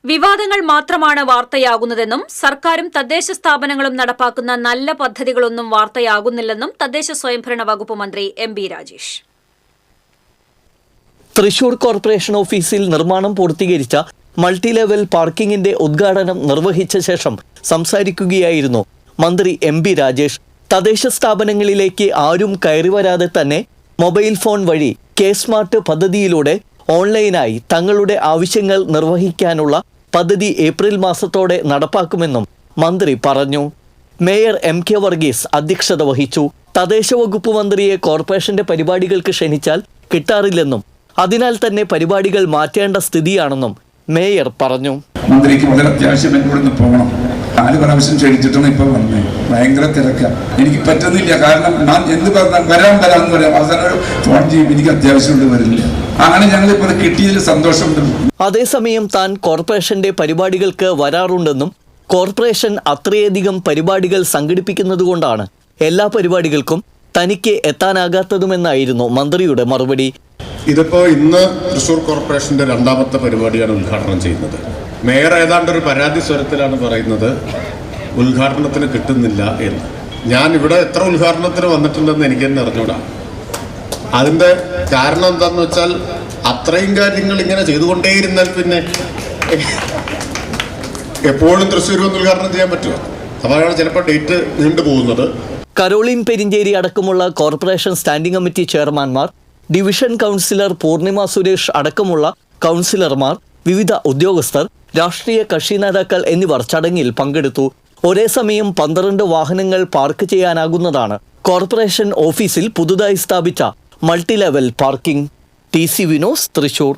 വിവാദങ്ങൾ മാത്രമാണ് വാർത്തയാകുന്നതെന്നും സർക്കാരും തദ്ദേശ സ്ഥാപനങ്ങളും നടപ്പാക്കുന്ന നല്ല പദ്ധതികളൊന്നും വാർത്തയാകുന്നില്ലെന്നും തദ്ദേശ സ്വയംഭരണ വകുപ്പ് മന്ത്രി എം.ബി. രാജേഷ്. തൃശൂർ കോർപ്പറേഷൻ ഓഫീസിൽ നിർമ്മാണം പൂർത്തീകരിച്ച മൾട്ടി ലെവൽ പാർക്കിംഗിന്റെ ഉദ്ഘാടനം നിർവഹിച്ച ശേഷം സംസാരിക്കുകയായിരുന്നു മന്ത്രി എം.ബി. രാജേഷ്. തദ്ദേശ സ്ഥാപനങ്ങളിലേക്ക് ആരും കയറി വരാതെ തന്നെ മൊബൈൽ ഫോൺ വഴി കെ-സ്മാർട്ട് പദ്ധതിയിലൂടെ ഓൺലൈനായി തങ്ങളുടെ ആവശ്യങ്ങൾ നിർവഹിക്കാനുള്ള പദ്ധതി ഏപ്രിൽ മാസത്തോടെ നടപ്പാക്കുമെന്നും മന്ത്രി പറഞ്ഞു. Mayor MK. വർഗീസ് അധ്യക്ഷത വഹിച്ചു. തദ്ദേശ വകുപ്പ് മന്ത്രിയെ കോർപ്പറേഷന്റെ പരിപാടികൾക്ക് ക്ഷണിച്ചാൽ കിട്ടാറില്ലെന്നും അതിനാൽ തന്നെ പരിപാടികൾ മാറ്റേണ്ട സ്ഥിതിയാണെന്നും മേയർ പറഞ്ഞു. മന്ത്രിക്ക് വളരെ അത്യാവശ്യം എന്നോടൊന്ന് പോകണം. 4 പ്രാവശ്യം ക്ഷണിച്ചിട്ടാണ് ഇപ്പൊ വന്നേ. ഭയങ്കര തിരക്കാണ്, എനിക്ക് പറ്റുന്നില്ല. കാരണം ഞാൻ എന്ത് പറഞ്ഞാൽ വരാമെന്ന് പറയാം, അവസാനം ഫോൺ ചെയ്യും, എനിക്ക് അത്യാവശ്യമുണ്ട്, വരില്ല. അങ്ങനെ ഞങ്ങളിപ്പോൾ കിട്ടിയതിൽ സന്തോഷമുണ്ട്. അതേസമയം താൻ കോർപ്പറേഷന്റെ പരിപാടികൾക്ക് വരാറുണ്ടെന്നും കോർപ്പറേഷൻ അത്രയധികം പരിപാടികൾ സംഘടിപ്പിക്കുന്നതുകൊണ്ടാണ് എല്ലാ പരിപാടികൾക്കും തനിക്ക് എത്താനാകാത്തതുമെന്നായിരുന്നു മന്ത്രിയുടെ മറുപടി. ഇതിപ്പോ ഇന്ന് തൃശൂർ കോർപ്പറേഷന്റെ 2ാമത്തെ പരിപാടിയാണ് ഉദ്ഘാടനം ചെയ്യുന്നത്. മേയർ ഏതാണ്ട് ഒരു പരാതി സ്വരത്തിലാണ് പറയുന്നത് ഉദ്ഘാടനത്തിന് കിട്ടുന്നില്ല എന്ന്. ഞാൻ ഇവിടെ എത്ര ഉദ്ഘാടനത്തിന് വന്നിട്ടുണ്ടെന്ന് എനിക്ക് തന്നെ അറിഞ്ഞൂടാ. അതിന്റെ കാരണം എന്താന്ന് വെച്ചാൽ അത്രയും കാര്യങ്ങൾ ഇങ്ങനെ ചെയ്തുകൊണ്ടേയിരുന്നാൽ പിന്നെ എപ്പോഴും തൃശ്ശൂർ വന്ന് ഉദ്ഘാടനം ചെയ്യാൻ പറ്റുമോ? അപ്പോഴാണ് ചിലപ്പോൾ ഡേറ്റ് നീണ്ടുപോകുന്നത്. കരോളിൻ പെരിഞ്ചേരി അടക്കമുള്ള കോർപ്പറേഷൻ സ്റ്റാൻഡിംഗ് കമ്മിറ്റി ചെയർമാൻമാർ, ഡിവിഷൻ കൗൺസിലർ പൂർണിമ സുരേഷ് അടക്കമുള്ള കൗൺസിലർമാർ, വിവിധ ഉദ്യോഗസ്ഥർ, രാഷ്ട്രീയ കക്ഷി നേതാക്കൾ എന്നിവർ ചടങ്ങിൽ പങ്കെടുത്തു. ഒരേ സമയം 12 വാഹനങ്ങൾ പാർക്ക് ചെയ്യാനാകുന്നതാണ് കോർപ്പറേഷൻ ഓഫീസിൽ പുതുതായി സ്ഥാപിച്ച multi level parking. TCV news, Thrissur.